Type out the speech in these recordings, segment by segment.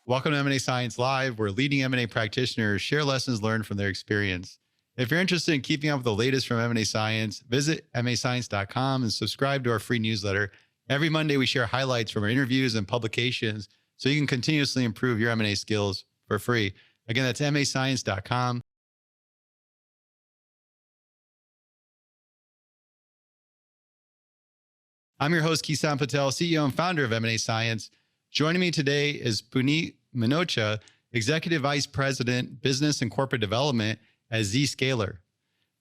Welcome to M&A Science Live, where leading M&A practitioners share lessons learned from their experience. If you're interested in keeping up with the latest from M&A Science, visit mascience.com and subscribe to our free newsletter. Every Monday, we share highlights from our interviews and publications so you can continuously improve your M&A skills for free. Again, that's mascience.com. I'm your host, Kisan Patel, CEO and founder of M&A Science. Joining me today is Punit Micocha, Executive Vice President, Business and Corporate Development at Zscaler.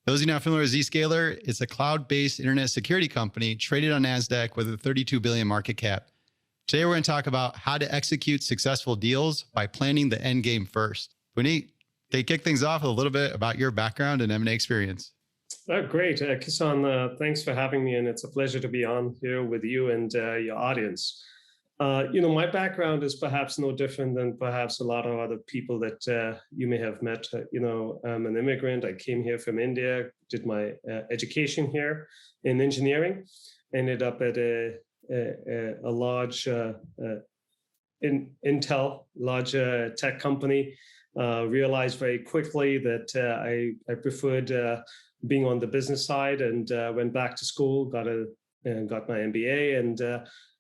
Those of you not familiar with Zscaler, it's a cloud-based internet security company traded on NASDAQ with a 32 billion market cap. Today, we're going to talk about how to execute successful deals by planning the end game first. Punit, can you kick things off with a little bit about your background and M&A experience? Great. Kisan, thanks for having me, and it's a pleasure to be on here with you and your audience. My background is perhaps no different than perhaps a lot of other people that you may have met. I'm an immigrant. I came here from India, did my education here in engineering, ended up at a large Intel, large tech company. Realized very quickly that I preferred being on the business side, and went back to school, got my MBA, and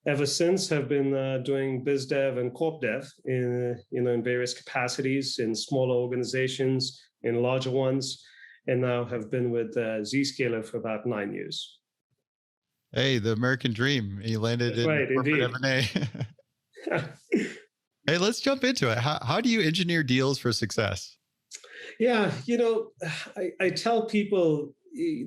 ever since have been doing biz dev and corp dev in various capacities in smaller organizations, in larger ones, and now have been with Zscaler for about 9 years. Hey, the American dream. You landed in right, corporate indeed. M&A. Hey, let's jump into it. How do you engineer deals for success? Yeah, I tell people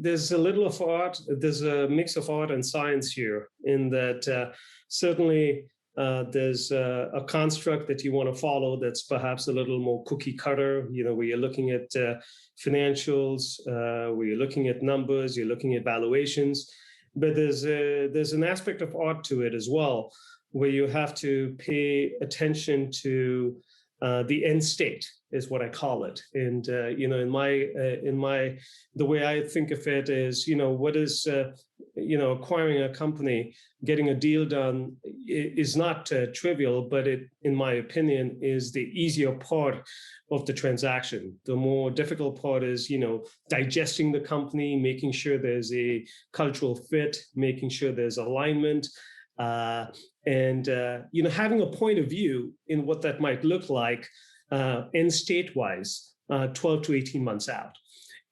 there's a little of art, there's a mix of art and science here, in that certainly there's a construct that you want to follow that's perhaps a little more cookie cutter, where you're looking at financials, where you're looking at numbers, you're looking at valuations. But there's an aspect of art to it as well, where you have to pay attention to the end state, is what I call it. And the way I think of it is, what is acquiring a company, getting a deal done is not trivial, but it, in my opinion, is the easier part of the transaction. The more difficult part is, digesting the company, making sure there's a cultural fit, making sure there's alignment. And having a point of view in what that might look like end state-wise, 12 to 18 months out.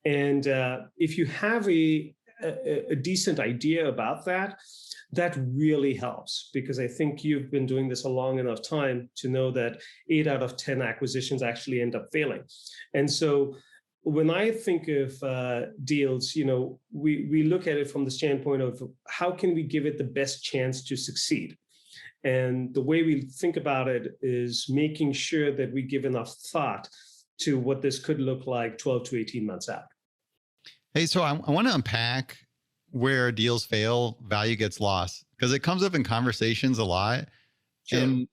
And if you have a decent idea about that, that really helps, because I think you've been doing this a long enough time to know that 8 out of 10 acquisitions actually end up failing. And so when I think of deals, we look at it from the standpoint of how can we give it the best chance to succeed? And the way we think about it is making sure that we give enough thought to what this could look like 12 to 18 months out. Hey, so I want to unpack where deals fail, value gets lost, because it comes up in conversations a lot. Sure. And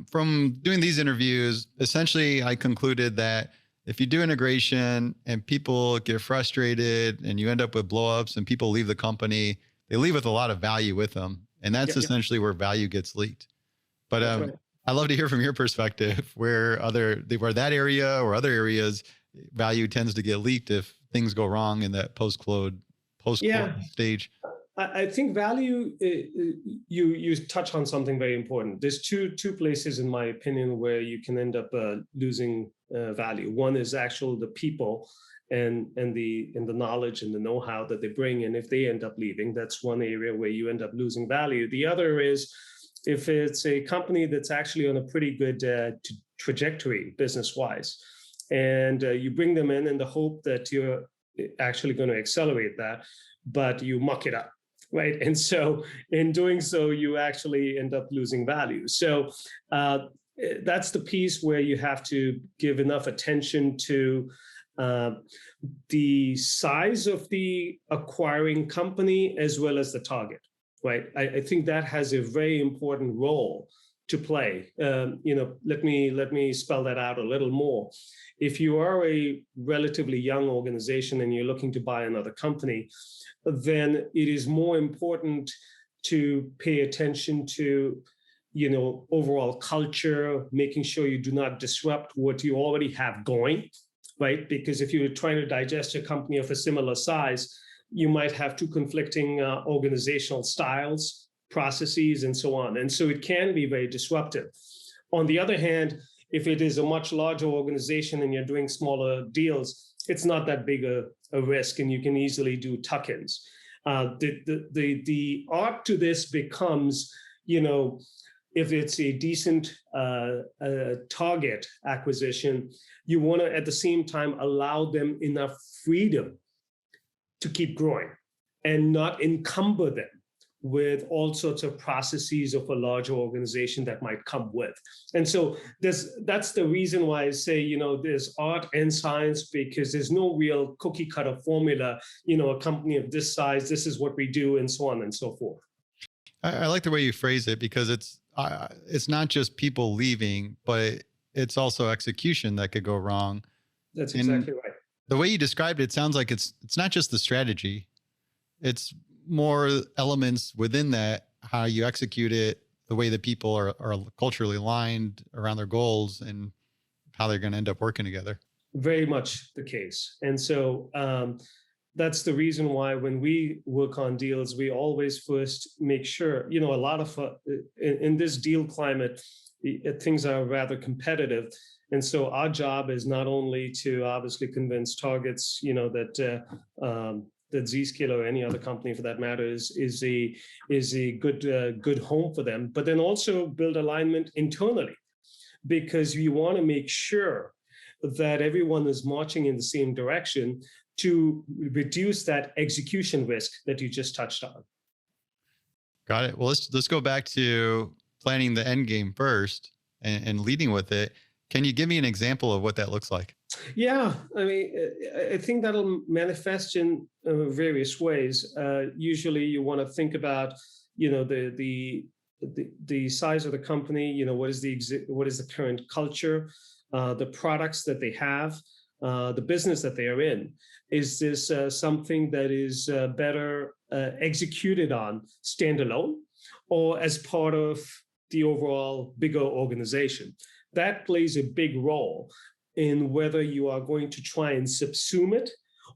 from doing these interviews, essentially, I concluded that if you do integration and people get frustrated and you end up with blowups and people leave the company, they leave with a lot of value with them. And that's essentially where value gets leaked. But right. I'd love to hear from your perspective where that area or other areas value tends to get leaked if things go wrong in that post-close stage. I think value, you touch on something very important. There's two places, in my opinion, where you can end up losing value. One is actual the people and the knowledge and the know-how that they bring. And if they end up leaving, that's one area where you end up losing value. The other is if it's a company that's actually on a pretty good trajectory business-wise, and you bring them in the hope that you're actually going to accelerate that, but you muck it up. Right. And so in doing so, you actually end up losing value. So that's the piece where you have to give enough attention to the size of the acquiring company as well as the target. Right. I think that has a very important role to play. Let me spell that out a little more. If you are a relatively young organization and you're looking to buy another company, then it is more important to pay attention to overall culture, making sure you do not disrupt what you already have going, right? Because if you're trying to digest a company of a similar size, you might have two conflicting organizational styles, processes, and so on. And so it can be very disruptive. On the other hand, if it is a much larger organization and you're doing smaller deals, it's not that big a risk, and you can easily do tuck-ins. The art to this becomes, if it's a decent target acquisition, you want to at the same time allow them enough freedom to keep growing and not encumber them with all sorts of processes of a larger organization that might come with. And so that's the reason why I say, there's art and science, because there's no real cookie cutter formula, a company of this size, this is what we do, and so on and so forth. I like the way you phrase it, because it's not just people leaving, but it's also execution that could go wrong. That's exactly right. The way you described it sounds like it's not just the strategy. It's more elements within that, how you execute it, the way that people are culturally aligned around their goals, and how they're going to end up working together. Very much the case. And so that's the reason why when we work on deals, we always first make sure, a lot of in this deal climate, things are rather competitive. And so our job is not only to obviously convince targets, that Zscaler or any other company for that matter is a good home for them, but then also build alignment internally, because you want to make sure that everyone is marching in the same direction to reduce that execution risk that you just touched on. Got it. Well, let's go back to planning the end game first and leading with it. Can you give me an example of what that looks like? Yeah, I think that'll manifest in various ways. Usually, you want to think about, the size of the company. What is the current culture, the products that they have, the business that they are in. Is this something that is better executed on standalone, or as part of the overall bigger organization? That plays a big role in whether you are going to try and subsume it,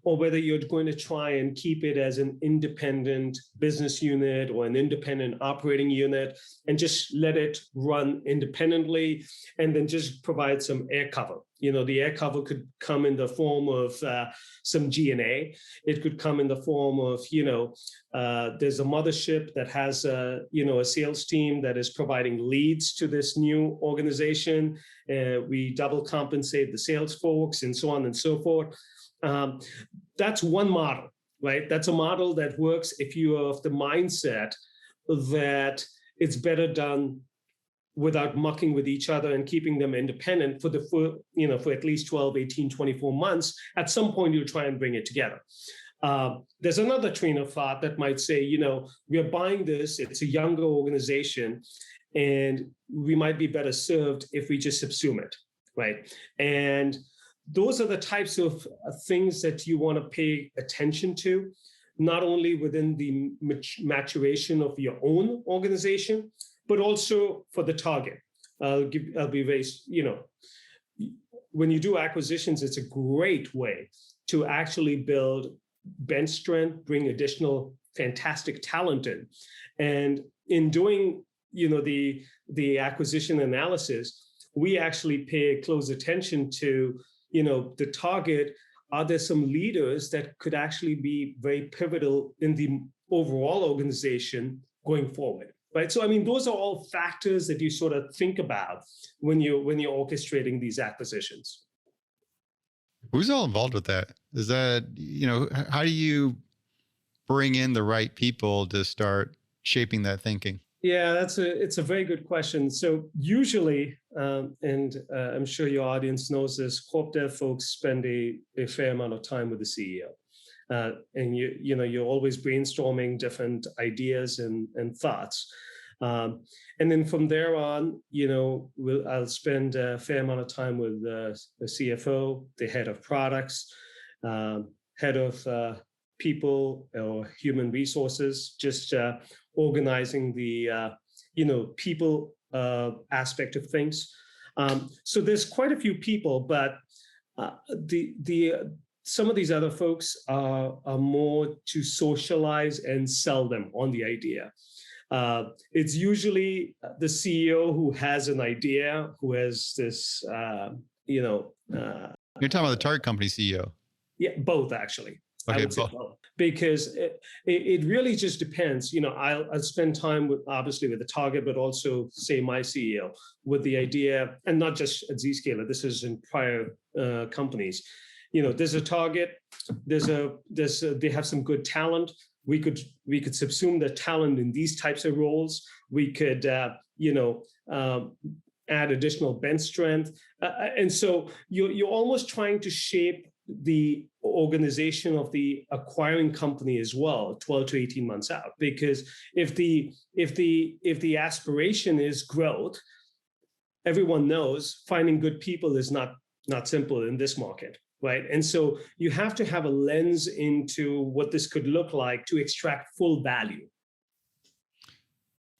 or whether you're going to try and keep it as an independent business unit or an independent operating unit and just let it run independently, and then just provide some air cover. The air cover could come in the form of some G&A. It could come in the form of, there's a mothership that has a sales team that is providing leads to this new organization. We double compensate the sales folks, and so on and so forth. That's one model, right? That's a model that works if you are of the mindset that it's better done without mucking with each other and keeping them independent for at least 12, 18, 24 months. At some point, you'll try and bring it together. There's another train of thought that might say, we're buying this, it's a younger organization, and we might be better served if we just subsume it, right? And those are the types of things that you want to pay attention to, not only within the maturation of your own organization, but also for the target. I'll be very, when you do acquisitions, it's a great way to actually build bench strength, bring additional fantastic talent in. And in doing, the acquisition analysis, we actually pay close attention to, the target. Are there some leaders that could actually be very pivotal in the overall organization going forward? Right. So, those are all factors that you sort of think about when you're orchestrating these acquisitions. Who's all involved with that? Is that, how do you bring in the right people to start shaping that thinking? Yeah, it's a very good question. So usually, and I'm sure your audience knows this, corp dev folks spend a fair amount of time with the CEO. And you're always brainstorming different ideas and thoughts. And then from there on, I'll spend a fair amount of time with the CFO, the head of products, head of people or human resources, just organizing the people aspect of things. So there's quite a few people, but some of these other folks are more to socialize and sell them on the idea. It's usually the CEO who has an idea, who has this, You're talking about the target company CEO. Yeah, both actually. Okay, I would say both. Because it really just depends. I'll spend time with, obviously, with the target, but also say my CEO with the idea, and not just at Zscaler. This is in prior companies. There's a target. They have some good talent. We could subsume the talent in these types of roles. We could add additional bench strength, and so you're almost trying to shape the organization of the acquiring company as well, 12 to 18 months out. Because if the aspiration is growth, everyone knows finding good people is not simple in this market, right? And so you have to have a lens into what this could look like to extract full value.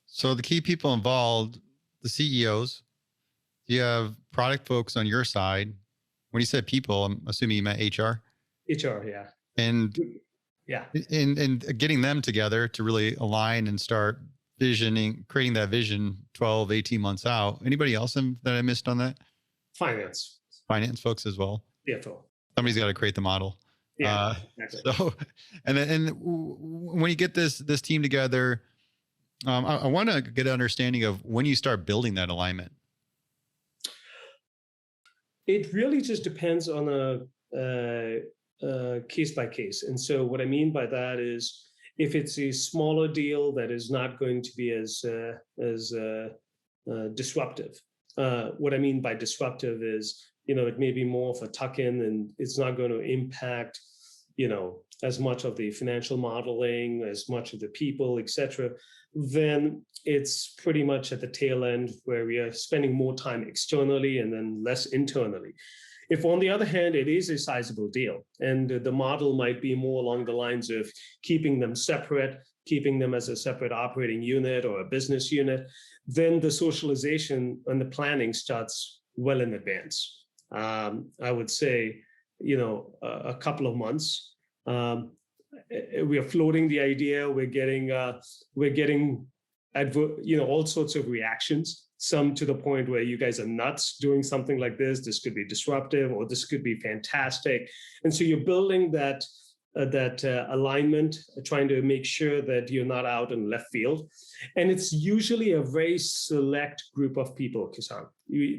So the key people involved, the CEOs, you have product folks on your side. When you said people, I'm assuming you meant HR. HR, yeah. And yeah, and getting them together to really align and start creating that vision 12, 18 months out. Anybody else that I missed on that? Finance folks as well. CFO. Somebody's got to create the model. Yeah, exactly. So, and when you get this team together, I want to get an understanding of when you start building that alignment. It really just depends on a case by case. And so what I mean by that is, if it's a smaller deal that is not going to be as disruptive. What I mean by disruptive is, it may be more of a tuck-in, and it's not going to impact, as much of the financial modeling, as much of the people, et cetera. Then it's pretty much at the tail end where we are spending more time externally and then less internally. If, on the other hand, it is a sizable deal and the model might be more along the lines of keeping them separate, keeping them as a separate operating unit or a business unit, then the socialization and the planning starts well in advance. I would say, a couple of months. We are floating the idea. We're getting all sorts of reactions. Some to the point where you guys are nuts doing something like this. This could be disruptive, or this could be fantastic. And so you're building that alignment, trying to make sure that you're not out in left field. And it's usually a very select group of people, Kisan.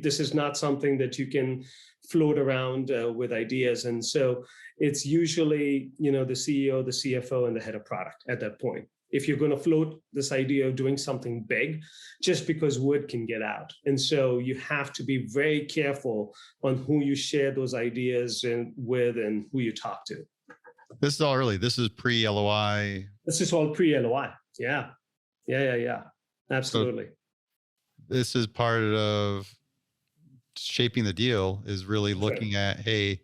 This is not something that you can float around with ideas. And so it's usually, the CEO, the CFO, and the head of product at that point. If you're going to float this idea of doing something big, just because word can get out. And so you have to be very careful on who you share those ideas with and who you talk to. This is all early. This is pre-LOI. This is all pre-LOI. Yeah. Absolutely. So this is part of shaping the deal, is really looking at, hey,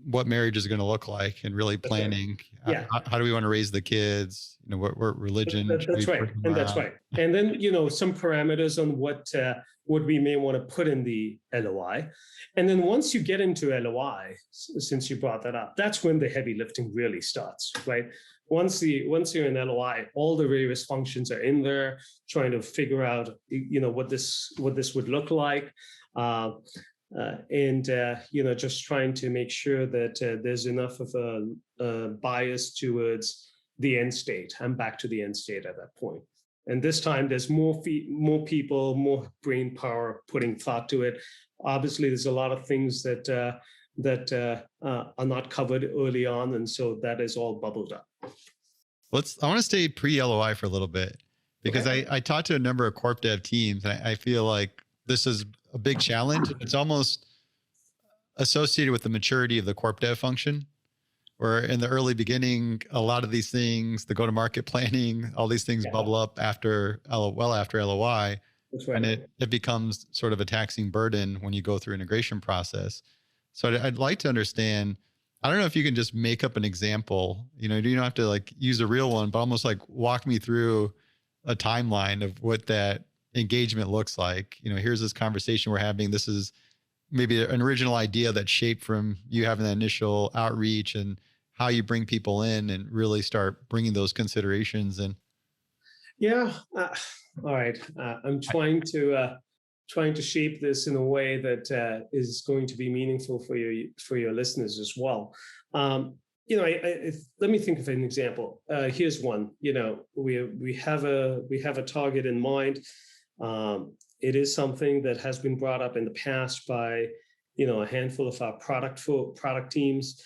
what marriage is going to look like, and really planning. Yeah. How do we want to raise the kids? What religion? That's right. And that's right. And then, some parameters on what we may want to put in the LOI. And then once you get into LOI, since you brought that up, that's when the heavy lifting really starts, right? Once you're in LOI, all the various functions are in there, trying to figure out, what this would look like. Just trying to make sure that there's enough of a bias towards the end state. I'm back to the end state at that point. And this time there's more people, more brain power putting thought to it. Obviously, there's a lot of things that are not covered early on. And so that is all bubbled up. I want to stay pre-LOI for a little bit, because okay. I talked to a number of corp dev teams, and I feel like this is a big challenge. It's almost associated with the maturity of the corp dev function, where in the early beginning, a lot of these things, the go-to-market planning, all these things bubble up after LOI. That's right. And it becomes sort of a taxing burden when you go through integration process. So I'd like to understand, I don't know if you can just make up an example, you don't have to use a real one, but almost walk me through a timeline of what that engagement looks like. Here's this conversation we're having. This is maybe an original idea that shaped from you having that initial outreach, and how you bring people in and really start bringing those considerations in. Yeah. All right. I'm trying to shape this in a way that is going to be meaningful for your listeners as well. Let me think of an example. Here's one. We have a target in mind. It is something that has been brought up in the past by a handful of our product teams.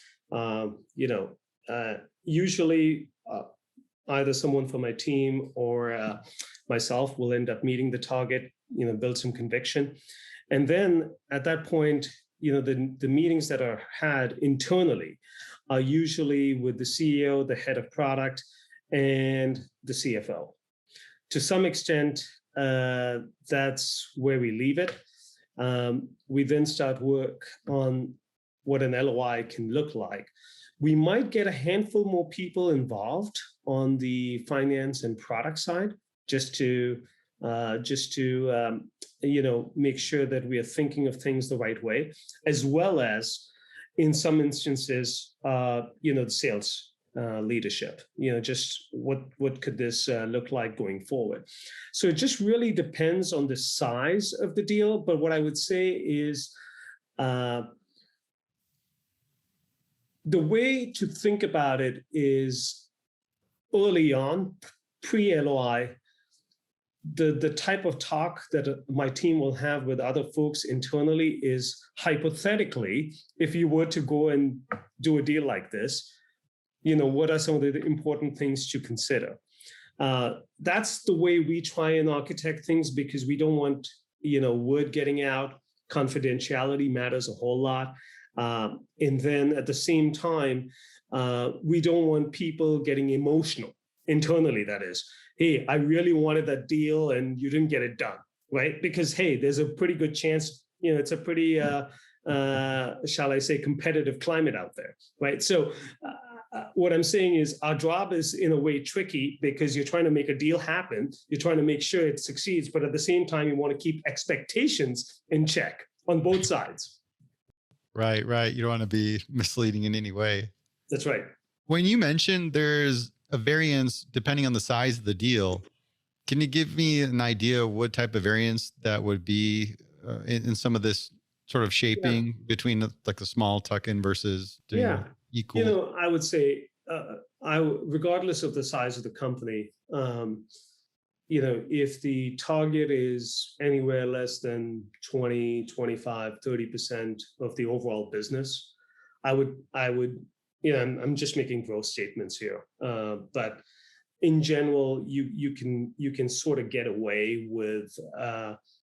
Usually either someone from my team or myself will end up meeting the target, build some conviction. And then at that point, the meetings that are had internally are usually with the CEO, the head of product, and the CFO. To some extent, that's where we leave it. We then start work on what an LOI can look like. We might get a handful more people involved on the finance and product side, just to make sure that we are thinking of things the right way, as well as in some instances, the sales leadership. Just what could this look like going forward? So it just really depends on the size of the deal. But what I would say is, the way to think about it is early on, pre-LOI, the type of talk that my team will have with other folks internally is, hypothetically, if you were to go and do a deal like this, what are some of the important things to consider? That's the way we try and architect things, because we don't want, word getting out. Confidentiality matters a whole lot. And then at the same time, we don't want people getting emotional internally. That is, hey, I really wanted that deal and you didn't get it done, right? Because, hey, there's a pretty good chance, it's a pretty, shall I say, competitive climate out there, right? So what I'm saying is, our job is in a way tricky, because you're trying to make a deal happen. You're trying to make sure it succeeds, but at the same time, you want to keep expectations in check on both sides. Right. You don't want to be misleading in any way. That's right. When you mentioned there's a variance depending on the size of the deal, can you give me an idea of what type of variance that would be in some of this sort of shaping between like the small tuck-in versus equal? I would say, regardless of the size of the company, if the target is anywhere less than 20, 25, 30% of the overall business, I would, I'm just making gross statements here. But in general, you can sort of get away with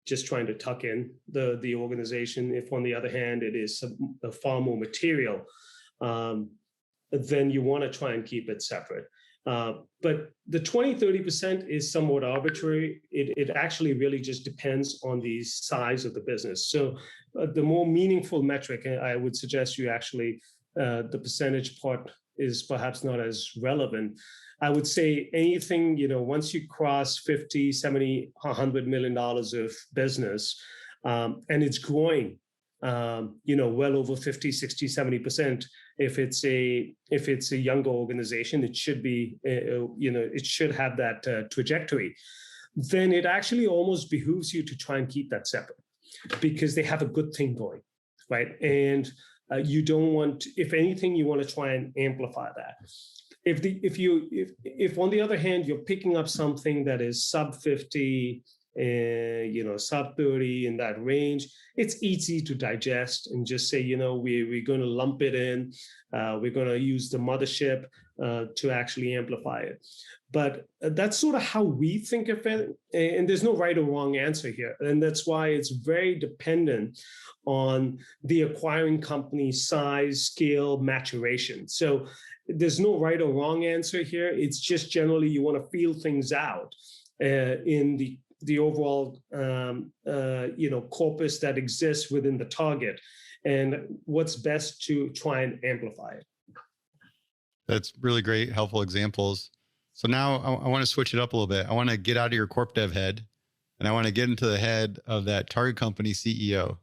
just trying to tuck in the organization. If on the other hand, it is far more material, then you want to try and keep it separate. But the 20, 30% is somewhat arbitrary. It actually really just depends on the size of the business. So the more meaningful metric, I would suggest you actually, the percentage part is perhaps not as relevant. I would say anything, once you cross 50, 70, $100 million of business, and it's growing, well over 50, 60, 70%. If it's a younger organization, it should be, it should have that trajectory. Then it actually almost behooves you to try and keep that separate, because they have a good thing going, right? And you don't want, if anything, you want to try and amplify that. If on the other hand, you're picking up something that is sub 50, sub 30, in that range, it's easy to digest and just say, we're going to lump it in. We're going to use the mothership to actually amplify it. But that's sort of how we think of it. And there's no right or wrong answer here. And that's why it's very dependent on the acquiring company's size, scale, maturation. So there's no right or wrong answer here. It's just generally you want to feel things out in the overall corpus that exists within the target, and what's best to try and amplify it. That's really great, helpful examples. So now I want to switch it up a little bit. I want to get out of your corp dev head and I want to get into the head of that target company CEO.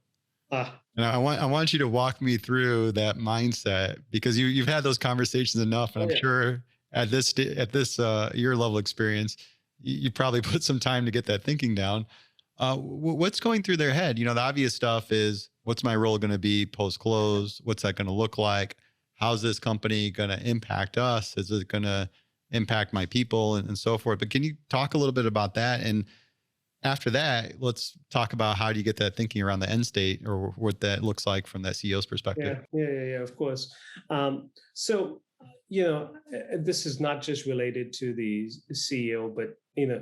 Ah, And I want you to walk me through that mindset, because you've had those conversations enough, and oh I'm yeah. sure at this your level experience, you probably put some time to get that thinking down. What's going through their head? The obvious stuff is, what's my role going to be post close? What's that going to look like? How's this company going to impact us? Is it going to impact my people, and so forth? But can you talk a little bit about that? And after that, let's talk about how do you get that thinking around the end state, or what that looks like from that CEO's perspective. Yeah, of course. So, this is not just related to the CEO, but,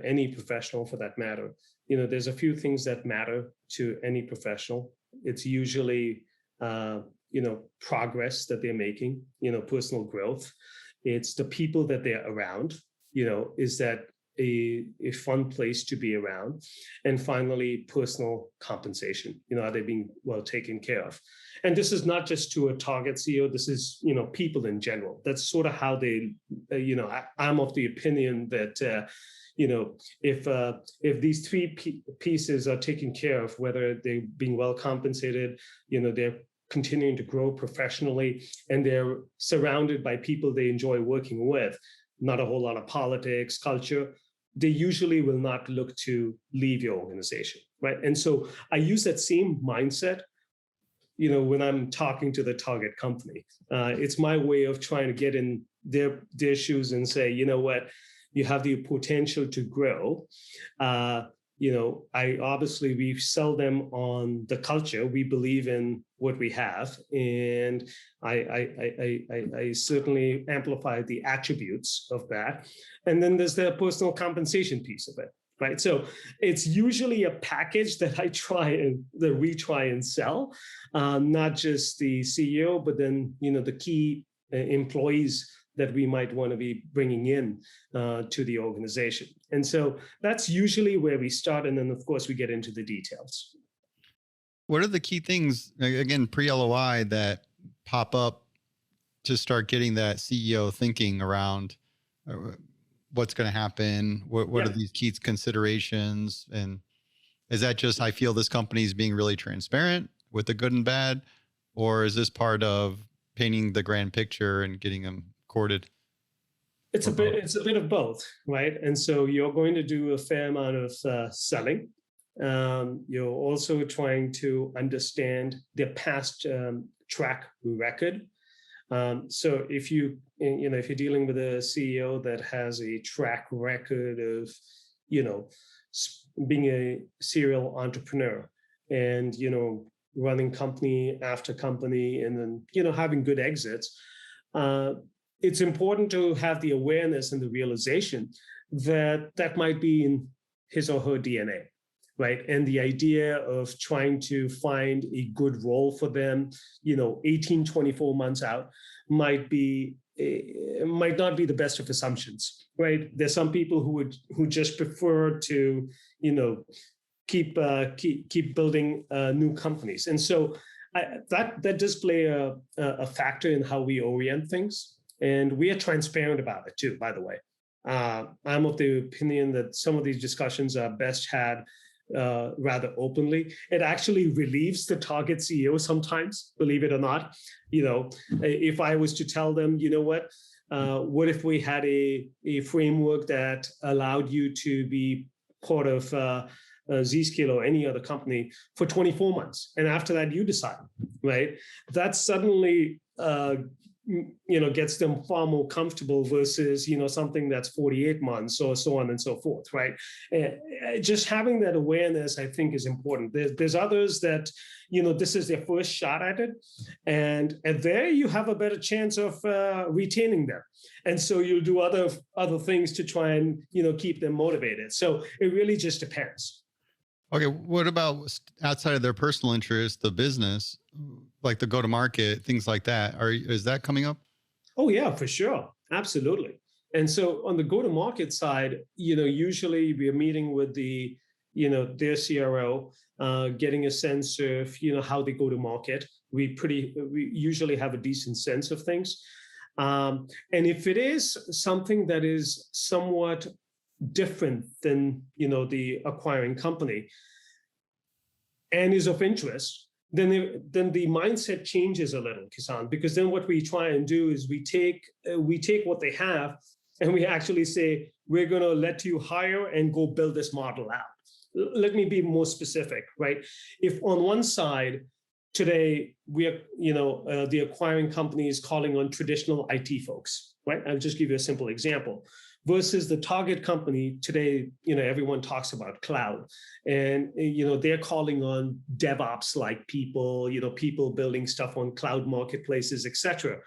any professional for that matter. There's a few things that matter to any professional. It's usually, progress that they're making, personal growth. It's the people that they're around, is that a fun place to be around? And finally, personal compensation. Are they being well taken care of? And this is not just to a target CEO. This is, people in general. That's sort of how they, I'm of the opinion that, if these three pieces are taken care of, whether they're being well compensated, they're continuing to grow professionally, and they're surrounded by people they enjoy working with, not a whole lot of politics, culture, they usually will not look to leave your organization, right? And so I use that same mindset, when I'm talking to the target company. It's my way of trying to get in their shoes and say, you know what, you have the potential to grow. We sell them on the culture. We believe in what we have, and I certainly amplify the attributes of that. And then there's the personal compensation piece of it, right? So it's usually a package that we try and sell, not just the CEO, but then the key employees that we might want to be bringing in to the organization. And so that's usually where we start. And then, of course, we get into the details. What are the key things, again, pre LOI, that pop up to start getting that CEO thinking around what's going to happen? What are these key considerations? And is that just, I feel this company is being really transparent with the good and bad? Or is this part of painting the grand picture and getting them courted? It's a bit of both, right? And so you're going to do a fair amount of selling. You're also trying to understand their past track record. So if if you're dealing with a CEO that has a track record of, being a serial entrepreneur and, running company after company, and then, having good exits, it's important to have the awareness and the realization that that might be in his or her DNA, right? And the idea of trying to find a good role for them, 18, 24 months out might not be the best of assumptions, right? There's some people who just prefer to, keep building new companies. And so that does play a factor in how we orient things. And we are transparent about it too, by the way. I'm of the opinion that some of these discussions are best had rather openly. It actually relieves the target CEO sometimes, believe it or not. If I was to tell them, what if we had a framework that allowed you to be part of Zscaler or any other company for 24 months, and after that you decide, right? That suddenly gets them far more comfortable versus something that's 48 months or so on and so forth, right? Just having that awareness, I think, is important. There's others that this is their first shot at it, and there you have a better chance of retaining them, and so you'll do other things to try and keep them motivated. So it really just depends. Okay, what about outside of their personal interest, the business, like the go-to-market, things like that? Is that coming up? Oh yeah, for sure, absolutely. And so on the go-to-market side, usually we are meeting with their CRO, getting a sense of how they go to market. We usually have a decent sense of things, and if it is something that is somewhat different than, the acquiring company and is of interest, then the mindset changes a little, Kisan, because then what we try and do is we take what they have and we actually say, we're going to let you hire and go build this model out. Let me be more specific, right? If on one side today we are, the acquiring company is calling on traditional IT folks, right? I'll just give you a simple example. Versus the target company today, everyone talks about cloud, and they're calling on DevOps like people, people building stuff on cloud marketplaces, etc.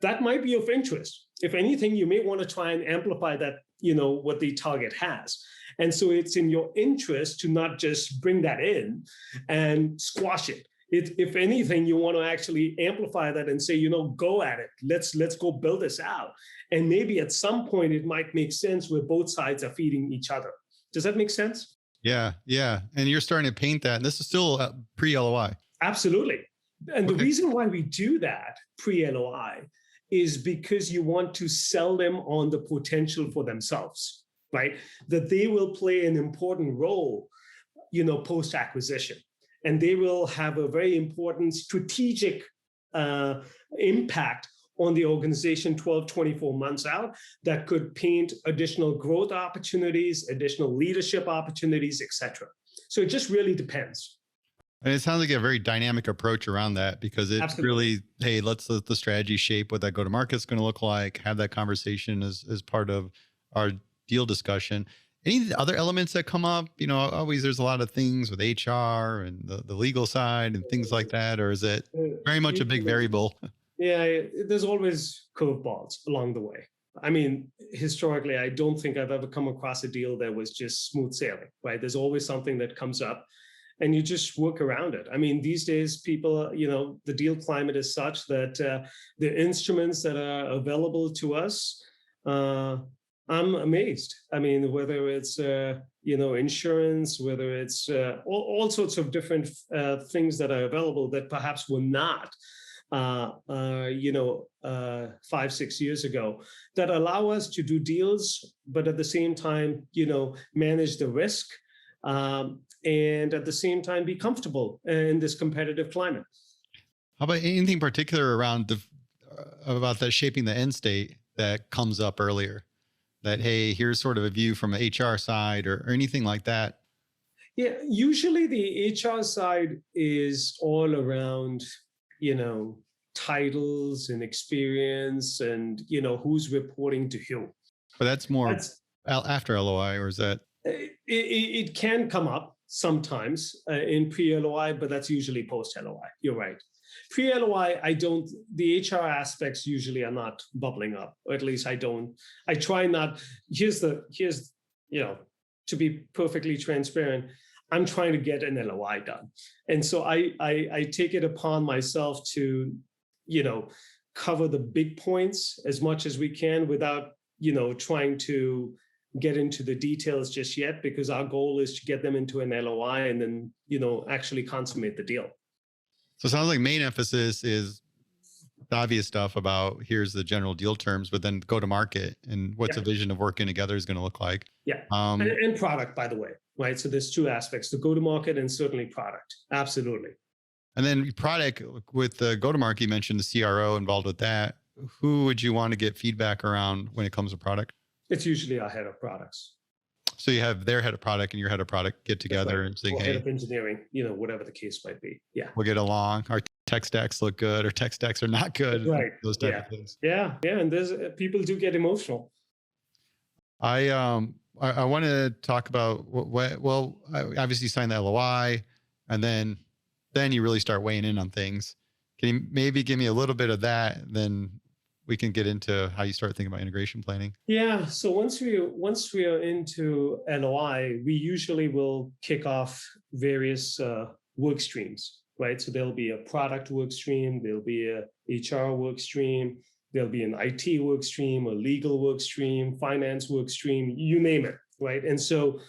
That might be of interest. If anything, you may want to try and amplify that, what the target has. And so it's in your interest to not just bring that in and squash it. If anything, you want to actually amplify that and say, go at it. Let's go build this out. And maybe at some point it might make sense where both sides are feeding each other. Does that make sense? Yeah. Yeah. And you're starting to paint that. And this is still pre-LOI. Absolutely. And the reason why we do that pre-LOI is because you want to sell them on the potential for themselves, right? That they will play an important role, post-acquisition. And they will have a very important strategic impact on the organization 12, 24 months out that could paint additional growth opportunities, additional leadership opportunities, et cetera. So it just really depends. And it sounds like a very dynamic approach around that, because it's Absolutely. really, hey, let's let the strategy shape what that go-to-market is going to look like, have that conversation as part of our deal discussion. Any other elements that come up? Always there's a lot of things with HR and the legal side and things like that, or is it very much a big variable? Yeah, there's always curveballs along the way. I mean, historically, I don't think I've ever come across a deal that was just smooth sailing, right? There's always something that comes up and you just work around it. I mean, these days, people, the deal climate is such that the instruments that are available to us, I'm amazed. I mean, whether it's, insurance, whether it's all sorts of different things that are available that perhaps were not 5-6 years ago, that allow us to do deals, but at the same time, manage the risk, and at the same time be comfortable in this competitive climate. How about anything particular around about that shaping the end state that comes up earlier? That, hey, here's sort of a view from an HR side or anything like that? Yeah, usually the HR side is all around, titles and experience and, who's reporting to who. But that's more after LOI, or is that? It can come up sometimes in pre-LOI, but that's usually post-LOI. You're right. Pre-LOI, the HR aspects usually are not bubbling up, or at least I try not, to be perfectly transparent, I'm trying to get an LOI done. And so I take it upon myself to, cover the big points as much as we can without, trying to get into the details just yet, because our goal is to get them into an LOI and then, actually consummate the deal. So it sounds like main emphasis is the obvious stuff about here's the general deal terms, but then go to market and what's a vision of working together is going to look like. Yeah. And product, by the way, right? So there's two aspects, the go to market and certainly product. Absolutely. And then product with the go to market, you mentioned the CRO involved with that. Who would you want to get feedback around when it comes to product? It's usually our head of products. So you have their head of product and your head of product get together and say, hey, head of engineering, whatever the case might be. Yeah. We'll get along. Our tech stacks look good or tech stacks are not good. Right. Those type of things. Yeah. Yeah. And there's people do get emotional. I want to talk about well, I obviously signed the LOI and then you really start weighing in on things. Can you maybe give me a little bit of that? Then we can get into how you start thinking about integration planning. Yeah. So once we are into LOI, we usually will kick off various work streams, right? So there'll be a product work stream, there'll be a HR work stream, there'll be an IT work stream, a legal work stream, finance work stream, you name it, right? And so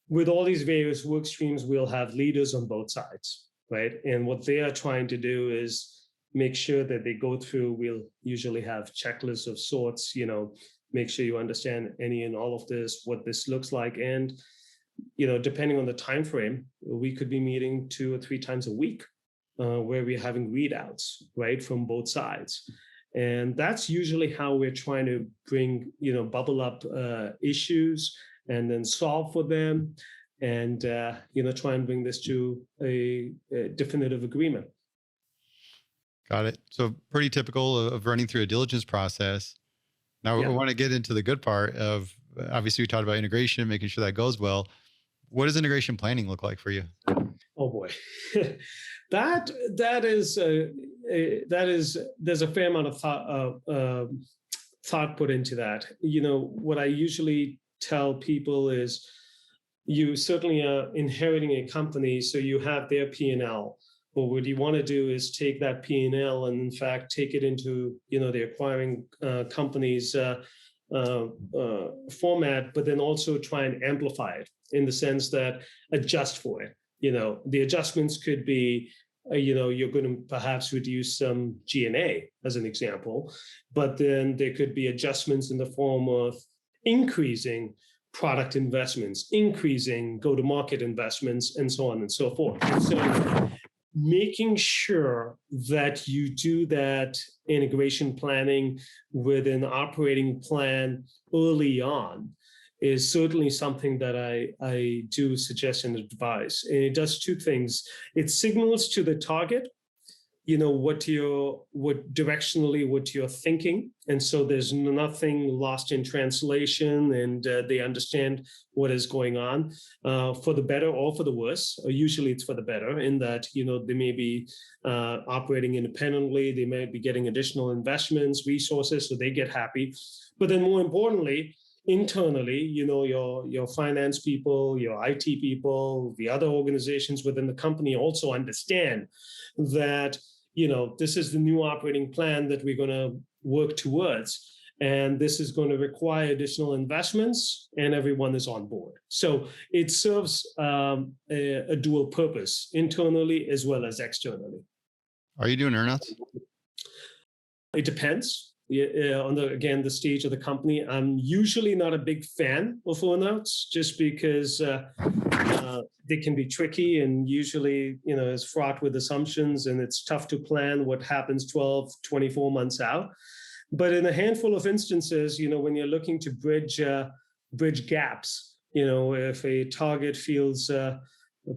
with all these various work streams, we'll have leaders on both sides, right? And what they are trying to do is make sure that they go through, we'll usually have checklists of sorts, make sure you understand any and all of this, what this looks like. And, depending on the time frame, we could be meeting 2 or 3 times a week, where we're having readouts, right, from both sides. And that's usually how we're trying to bring, bubble up issues and then solve for them, and try and bring this to a definitive agreement. Got it. So pretty typical of running through a diligence process. Now Yeah. we want to get into the good part of, obviously we talked about integration, making sure that goes well. What does integration planning look like for you? Oh boy, that is there's a fair amount of thought put into that. What I usually tell people is, you certainly are inheriting a company, so you have their P&L. But what you want to do is take that P&L and, in fact, take it into the acquiring company's format, but then also try and amplify it in the sense that adjust for it. The adjustments could be, you're going to perhaps reduce some G&A as an example, but then there could be adjustments in the form of increasing product investments, increasing go-to-market investments, and so on and so forth. And so making sure that you do that integration planning with an operating plan early on is certainly something that I do suggest and advise. And it does 2 things. It signals to the target, what directionally what you're thinking. And so there's nothing lost in translation, and they understand what is going on, for the better or for the worse. Usually it's for the better, in that, they may be operating independently. They may be getting additional investments, resources, so they get happy. But then more importantly, internally, your finance people, your IT people, the other organizations within the company also understand that, this is the new operating plan that we're going to work towards. And this is going to require additional investments, and everyone is on board. So it serves a dual purpose, internally as well as externally. Are you doing earnouts? It depends. On the stage of the company. I'm usually not a big fan of earnouts, just because they can be tricky, and usually, is fraught with assumptions, and it's tough to plan what happens 12, 24 months out. But in a handful of instances, when you're looking to bridge gaps, if a target feels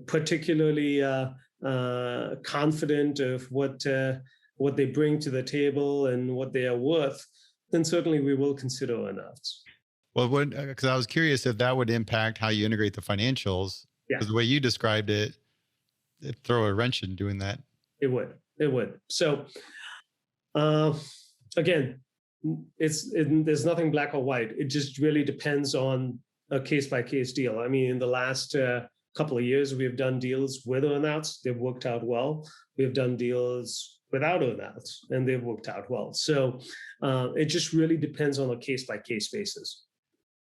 particularly confident of what they bring to the table and what they are worth, then certainly we will consider earnouts. Well, because I was curious if that would impact how you integrate the financials. Yeah. Because the way you described it, it'd throw a wrench in doing that. It would. So, again, there's nothing black or white. It just really depends on a case-by-case deal. I mean, in the last couple of years, we've done deals with earnouts. They've worked out well. We've done deals without earnouts, and they've worked out well. So it just really depends on a case-by-case basis.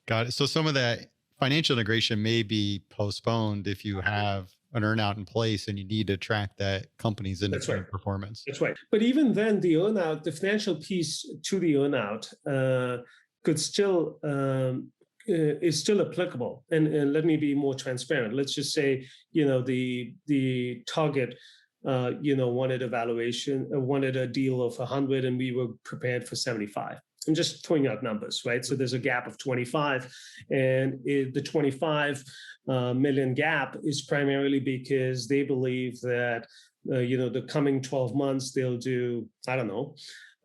Got it. So some of that financial integration may be postponed if you have an earnout in place and you need to track that company's independent performance. That's right. But even then, the earnout, the financial piece to the earnout could still is still applicable. And let me be more transparent. Let's just say, the target, wanted a deal of 100, and we were prepared for 75. I'm just throwing out numbers, right? So there's a gap of 25, and the 25 million gap is primarily because they believe that, the coming 12 months, they'll do, I don't know,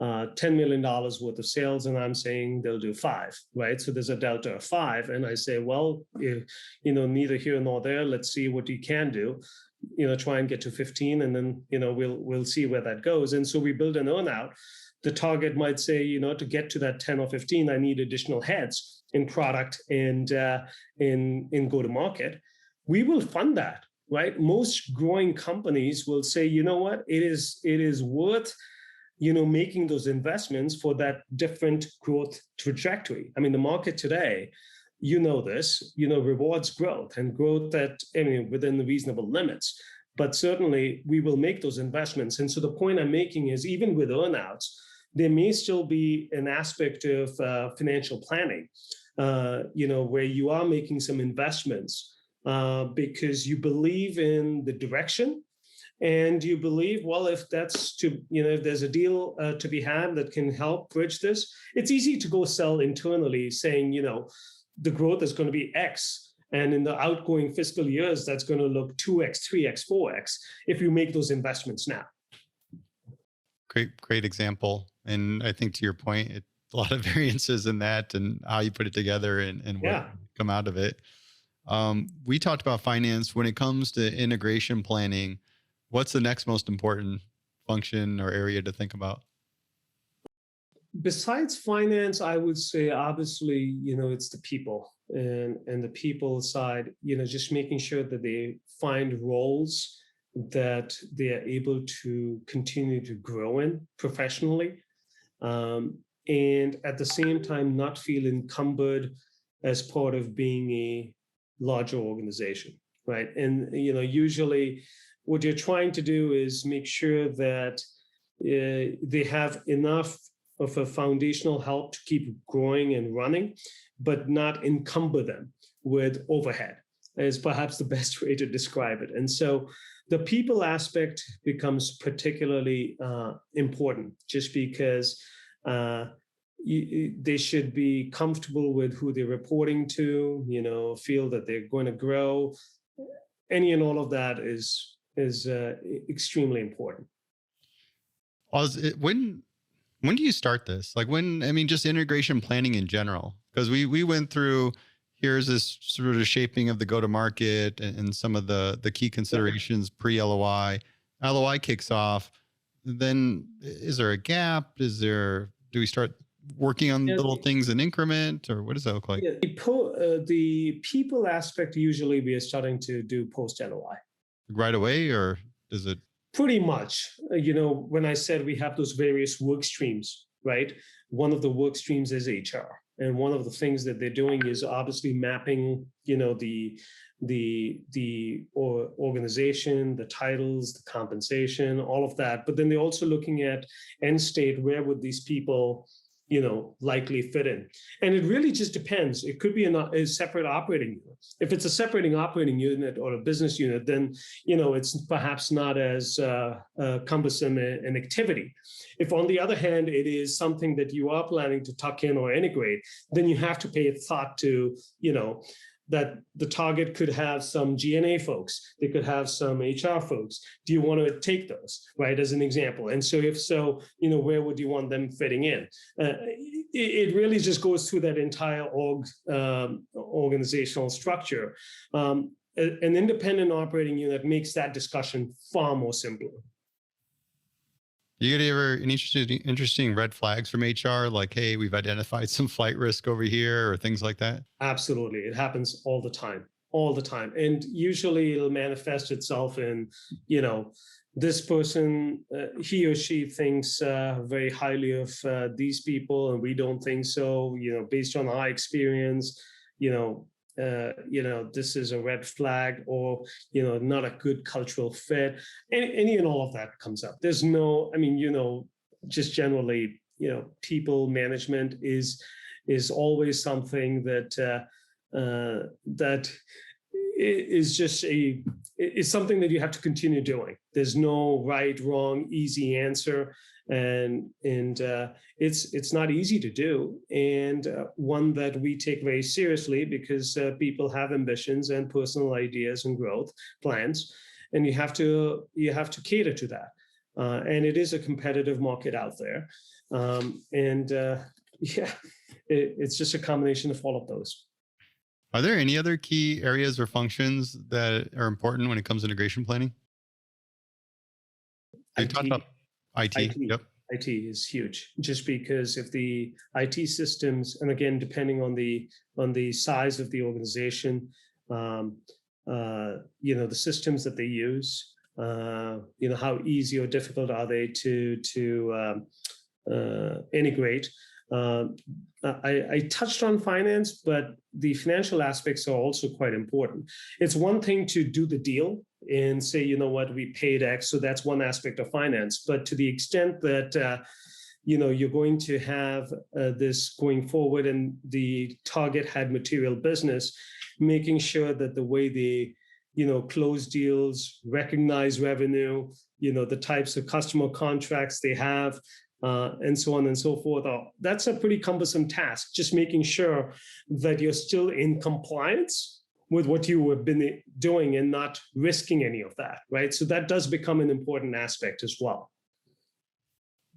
$10 million worth of sales, and I'm saying they'll do 5, right? So there's a delta of 5, and I say, well, neither here nor there. Let's see what you can do. Try and get to 15, and then we'll see where that goes. And so we build an earnout. The target might say, to get to that 10 or 15, I need additional heads in product and in go-to-market. We will fund that, right? Most growing companies will say, you know what, it is worth making those investments for that different growth trajectory. I mean, the market today, this, rewards growth, and growth within the reasonable limits. But certainly we will make those investments. And so the point I'm making is, even with earnouts, there may still be an aspect of financial planning, where you are making some investments because you believe in the direction. And you believe, well, if if there's a deal to be had that can help bridge this, it's easy to go sell internally saying, the growth is going to be X. And in the outgoing fiscal years, that's going to look 2X, 3X, 4X if you make those investments now. Great example. And I think to your point, a lot of variances in that and how you put it together and what come out of it. We talked about finance. When it comes to integration planning, what's the next most important function or area to think about? Besides finance, I would say, obviously, it's the people and the people side, just making sure that they find roles that they are able to continue to grow in professionally. And at the same time, not feel encumbered as part of being a larger organization, right? And, usually what you're trying to do is make sure that they have enough of a foundational help to keep growing and running, but not encumber them with overhead, is perhaps the best way to describe it. And so the people aspect becomes particularly important, just because they should be comfortable with who they're reporting to, feel that they're going to grow. Any and all of that is extremely important. When do you start this? Just integration planning in general, because we went through, here's this sort of shaping of the go-to-market and some of the key considerations pre-LOI. LOI kicks off. Then is there a gap? Do we start working on little things in increment, or what does that look like? Yeah, the people aspect, usually we are starting to do post-LOI. Right away, or is it? Pretty much. When I said we have those various work streams, right? One of the work streams is HR. And one of the things that they're doing is obviously mapping, the organization, the titles, the compensation, all of that. But then they're also looking at end state, where would these people, likely fit in? And it really just depends. It could be a separate operating unit. If it's a separating operating unit or a business unit, then, it's perhaps not as cumbersome an activity. If, on the other hand, it is something that you are planning to tuck in or integrate, then you have to pay thought to, that the target could have some G&A folks, they could have some HR folks. Do you want to take those, right, as an example? And so if so, where would you want them fitting in? It really just goes through that entire organizational structure. An independent operating unit makes that discussion far more simpler. You get any interesting red flags from HR, like, hey, we've identified some flight risk over here, or things like that? Absolutely. It happens all the time. And usually it'll manifest itself in, this person, he or she thinks very highly of these people, and we don't think so, based on our experience, this is a red flag, or, not a good cultural fit. Any and all of that comes up. There's no, just generally, people management is always something that is just is something that you have to continue doing. There's no right, wrong, easy answer. And it's not easy to do, and one that we take very seriously, because people have ambitions and personal ideas and growth plans, and you have to cater to that. And it is a competitive market out there, it's just a combination of all of those. Are there any other key areas or functions that are important when it comes to integration planning? You talked about IT. Yep. IT is huge, just because if the IT systems, and again, depending on the size of the organization, the systems that they use, how easy or difficult are they to integrate. I touched on finance, but the financial aspects are also quite important. It's one thing to do the deal and say, we paid X, so that's one aspect of finance. But to the extent that, you're going to have this going forward, and the target had material business, making sure that the way they, close deals, recognize revenue, the types of customer contracts they have, and so on and so forth. That's a pretty cumbersome task, just making sure that you're still in compliance with what you have been doing and not risking any of that, right? So that does become an important aspect as well.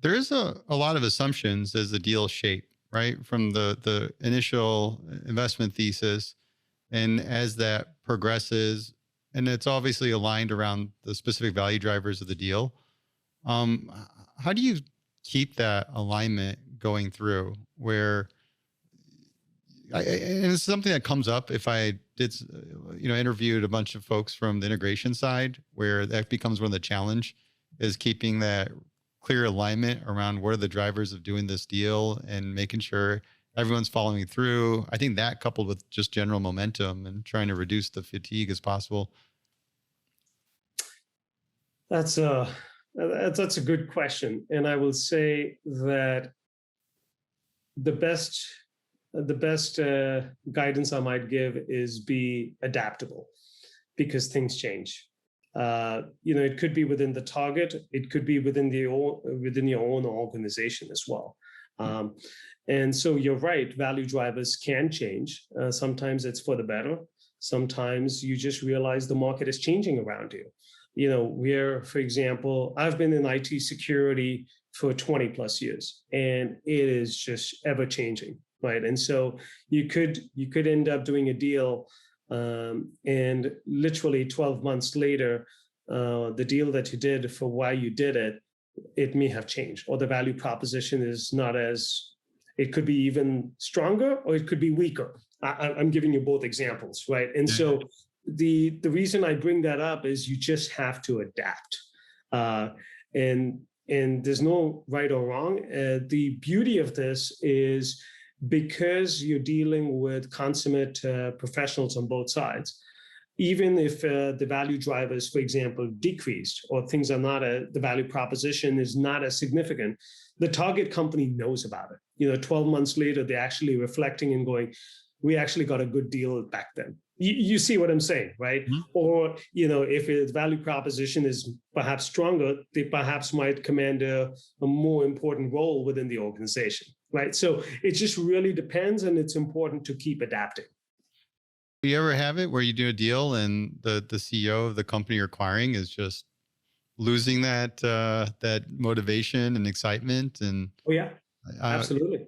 There is a lot of assumptions as the deal shape, right? From the initial investment thesis. And as that progresses, and it's obviously aligned around the specific value drivers of the deal. How do you keep that alignment going through where and it's something that comes up if I did, interviewed a bunch of folks from the integration side, where that becomes one of the challenge is keeping that clear alignment around what are the drivers of doing this deal and making sure everyone's following through. I think that coupled with just general momentum and trying to reduce the fatigue as possible. That's a good question, and I will say that the best guidance I might give is be adaptable, because things change. It could be within the target, it could be within your own organization as well. And so you're right, value drivers can change. Sometimes it's for the better. Sometimes you just realize the market is changing around you. For example, I've been in IT security for 20 plus years, and it is just ever changing, right? And so you could end up doing a deal, and literally 12 months later, the deal that you did for why you did it, it may have changed, or the value proposition is not as, it could be even stronger, or it could be weaker. I'm giving you both examples, right? And so the reason I bring that up is you just have to adapt. And there's no right or wrong. The beauty of this is because you're dealing with consummate professionals on both sides, even if the value drivers, for example, decreased, or things are not, the value proposition is not as significant, the target company knows about it. 12 months later, they're actually reflecting and going, we actually got a good deal back then. You see what I'm saying, right? Mm-hmm. Or, if its value proposition is perhaps stronger, they perhaps might command a more important role within the organization, right? So it just really depends, and it's important to keep adapting. Do you ever have it where you do a deal and the CEO of the company you're acquiring is just losing that motivation and excitement? And oh yeah, absolutely.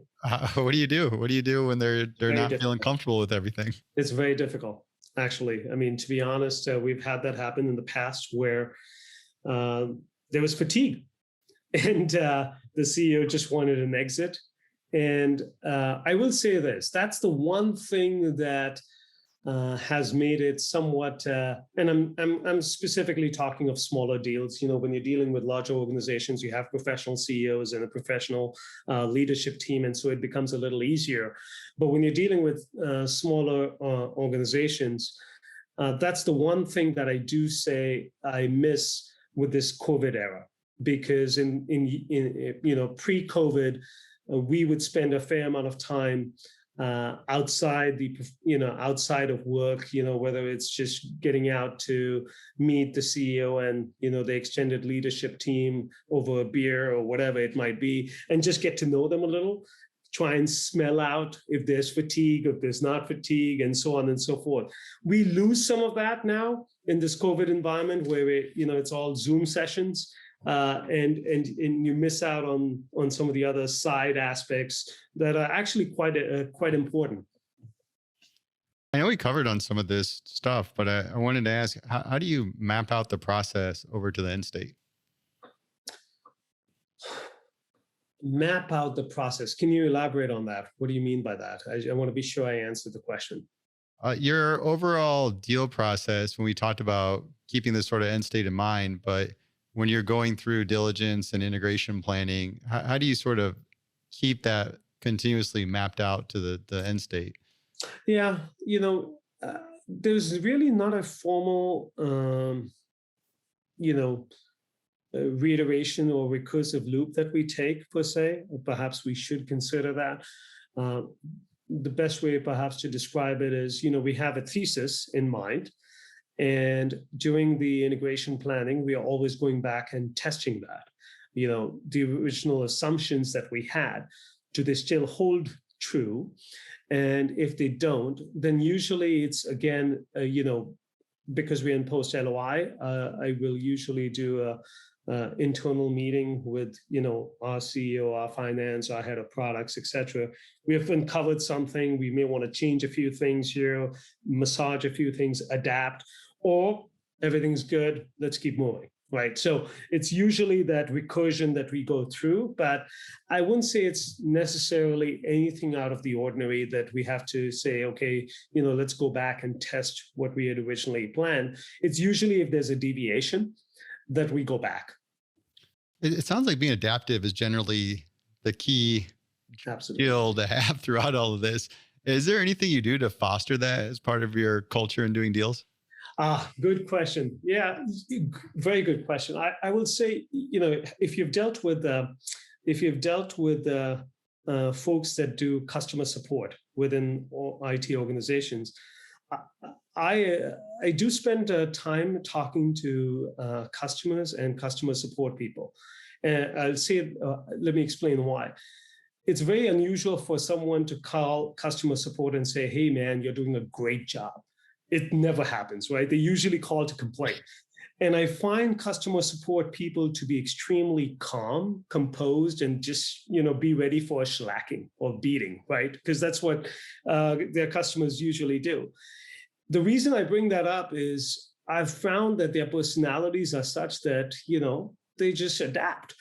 What do you do? What do you do when they're very not difficult. Feeling comfortable with everything? It's very difficult, actually. I mean, to be honest, we've had that happen in the past where there was fatigue, and the CEO just wanted an exit. And I will say this: that's the one thing that has made it somewhat, and I'm specifically talking of smaller deals. When you're dealing with larger organizations, you have professional CEOs and a professional leadership team, and so it becomes a little easier. But when you're dealing with smaller organizations, that's the one thing that I do say I miss with this COVID era, because in pre-COVID, we would spend a fair amount of time outside of work, whether it's just getting out to meet the CEO and, the extended leadership team over a beer or whatever it might be, and just get to know them a little, try and smell out if there's fatigue, if there's not fatigue, and so on and so forth. We lose some of that now in this COVID environment where it's all Zoom sessions. And you miss out on some of the other side aspects that are actually quite important. I know we covered on some of this stuff, but I wanted to ask, how do you map out the process over to the end state? Map out the process. Can you elaborate on that? What do you mean by that? I want to be sure I answer the question. Your overall deal process, when we talked about keeping this sort of end state in mind, but when you're going through diligence and integration planning, how do you sort of keep that continuously mapped out to the end state? Yeah, there's really not a formal, reiteration or recursive loop that we take per se. Perhaps we should consider that. The best way perhaps to describe it is, we have a thesis in mind, and during the integration planning, we are always going back and testing that. The original assumptions that we had, do they still hold true? And if they don't, then usually it's again, because we're in post LOI, I will usually do a internal meeting with our CEO, our finance, our head of products, etc. We have uncovered something. We may want to change a few things here, massage a few things, adapt, or everything's good. Let's keep moving. Right. So it's usually that recursion that we go through, but I wouldn't say it's necessarily anything out of the ordinary that we have to say, okay, let's go back and test what we had originally planned. It's usually if there's a deviation that we go back. It sounds like being adaptive is generally the key skill to have throughout all of this. Is there anything you do to foster that as part of your culture in doing deals? Good question. Yeah, very good question. I will say, if you've dealt with folks that do customer support within IT organizations, I do spend time talking to customers and customer support people, and I'll say, let me explain why. It's very unusual for someone to call customer support and say, "Hey, man, you're doing a great job." It never happens, right? They usually call to complain. And I find customer support people to be extremely calm, composed, and just, be ready for a shellacking or beating, right? Because that's what their customers usually do. The reason I bring that up is I've found that their personalities are such that, they just adapt.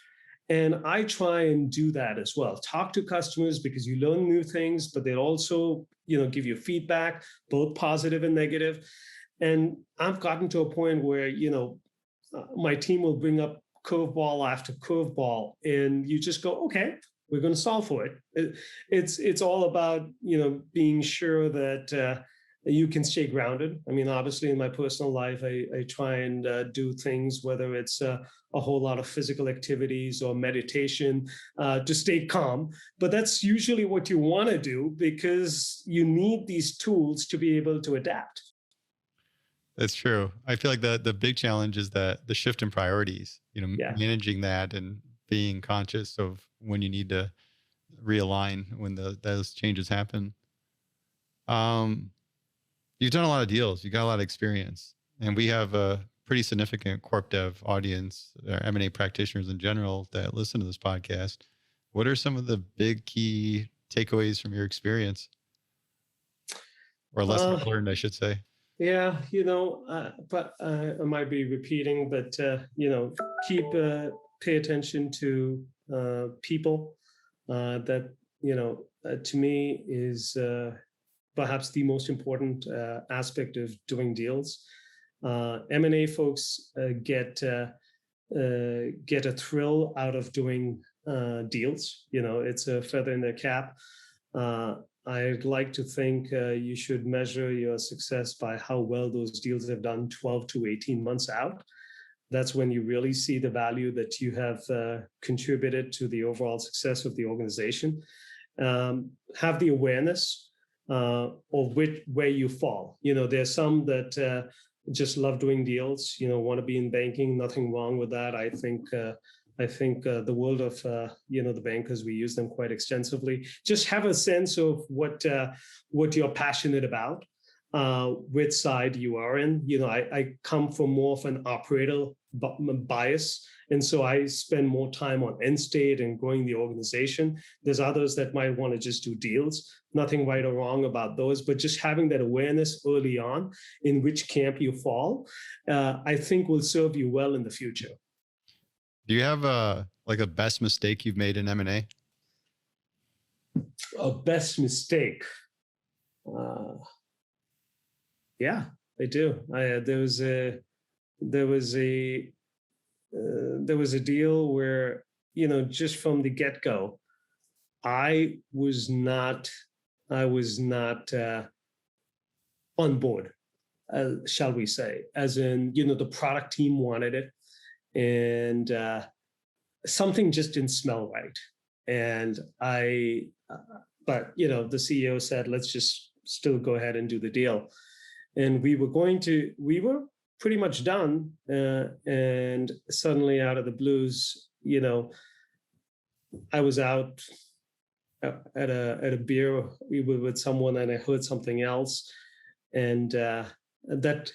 And I try and do that as well. Talk to customers because you learn new things, but they'll also, give you feedback, both positive and negative. And I've gotten to a point where, my team will bring up curveball after curveball, and you just go, okay, we're going to solve for it. It's all about, being sure that you can stay grounded. I mean, obviously, in my personal life, I try and do things, whether it's a whole lot of physical activities or meditation to stay calm. But that's usually what you want to do because you need these tools to be able to adapt. That's true. I feel like the big challenge is that the shift in priorities, managing that and being conscious of when you need to realign when those changes happen. You've done a lot of deals. You got a lot of experience, and we have a pretty significant corp dev audience, M&A practitioners in general that listen to this podcast. What are some of the big key takeaways from your experience, or lessons learned, I should say? Yeah, but I might be repeating, but pay attention to people. That to me is perhaps the most important aspect of doing deals. M&A folks get a thrill out of doing deals. It's a feather in their cap. I'd like to think you should measure your success by how well those deals have done 12 to 18 months out. That's when you really see the value that you have contributed to the overall success of the organization. Have the awareness of where you fall. There's some that just love doing deals, want to be in banking, nothing wrong with that. I think the world of, the bankers, we use them quite extensively. Just have a sense of what you're passionate about, which side you are in. I come from more of an operator bias. And so I spend more time on end state and growing the organization. There's others that might want to just do deals. Nothing right or wrong about those, but just having that awareness early on in which camp you fall, I think will serve you well in the future. Do you have a best mistake you've made in M&A? A best mistake? Yeah, I do. There was a deal where, just from the get-go, I was not on board, shall we say, as in, the product team wanted it. and something just didn't smell right. And but the CEO said, let's just still go ahead and do the deal. And we were pretty much done. And suddenly out of the blues, I was out at a beer with someone, and I heard something else. And that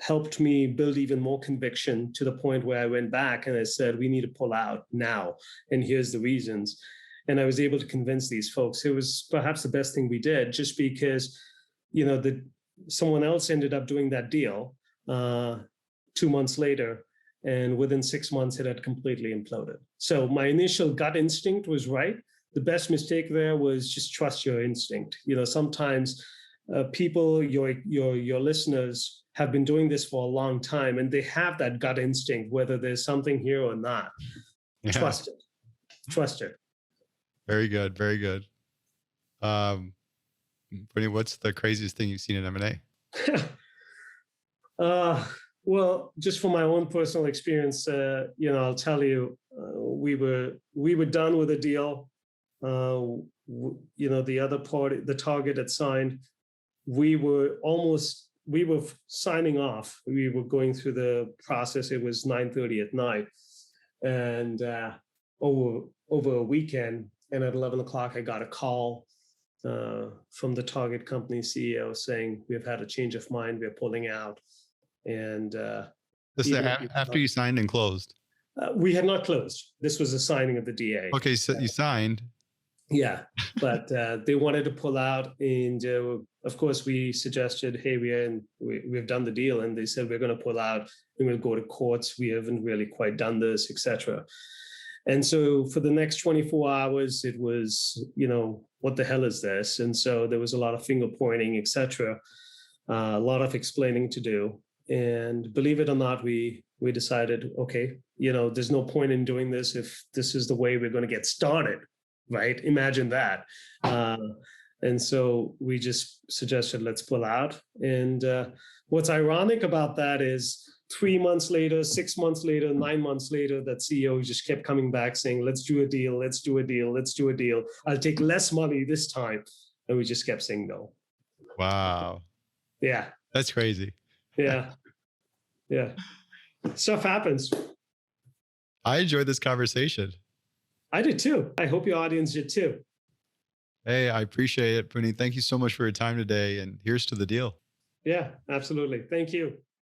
helped me build even more conviction, to the point where I went back and I said, we need to pull out now. And here's the reasons. And I was able to convince these folks. It was perhaps the best thing we did, just because, someone else ended up doing that deal 2 months later. And within 6 months, it had completely imploded. So my initial gut instinct was right. The best mistake there was just trust your instinct. Sometimes people, your listeners, have been doing this for a long time, and they have that gut instinct, whether there's something here or not. Yeah. Trust it. Trust it. Very good. Very good. What's the craziest thing you've seen in M&A? Well, just from my own personal experience, I'll tell you, we were done with the deal. The other party, the target had signed. We were signing off. We were going through the process. It was 9:30 at night, and over a weekend. And at 11 o'clock, I got a call from the target company CEO saying, we've had a change of mind. We're pulling out. And this is after you signed and closed? We had not closed. This was a signing of the DA. Okay, so you signed. Yeah, but they wanted to pull out, and of course we suggested, hey, we've done the deal, and they said, we're going to pull out. We're going to go to courts. We haven't really quite done this, etc. And so for the next 24 hours, it was, what the hell is this? And so there was a lot of finger pointing, etc. A lot of explaining to do. And believe it or not, we decided, okay, there's no point in doing this if this is the way we're going to get started. Right? Imagine that. And so we just suggested, let's pull out. And what's ironic about that is 3 months later, 6 months later, 9 months later, that CEO just kept coming back saying, let's do a deal, let's do a deal, let's do a deal. I'll take less money this time. And we just kept saying no. Wow. Yeah. That's crazy. Yeah. Yeah. Stuff happens. I enjoyed this conversation. I did too. I hope your audience did too. Hey, I appreciate it, Punit. Thank you so much for your time today, and here's to the deal. Yeah, absolutely. Thank you.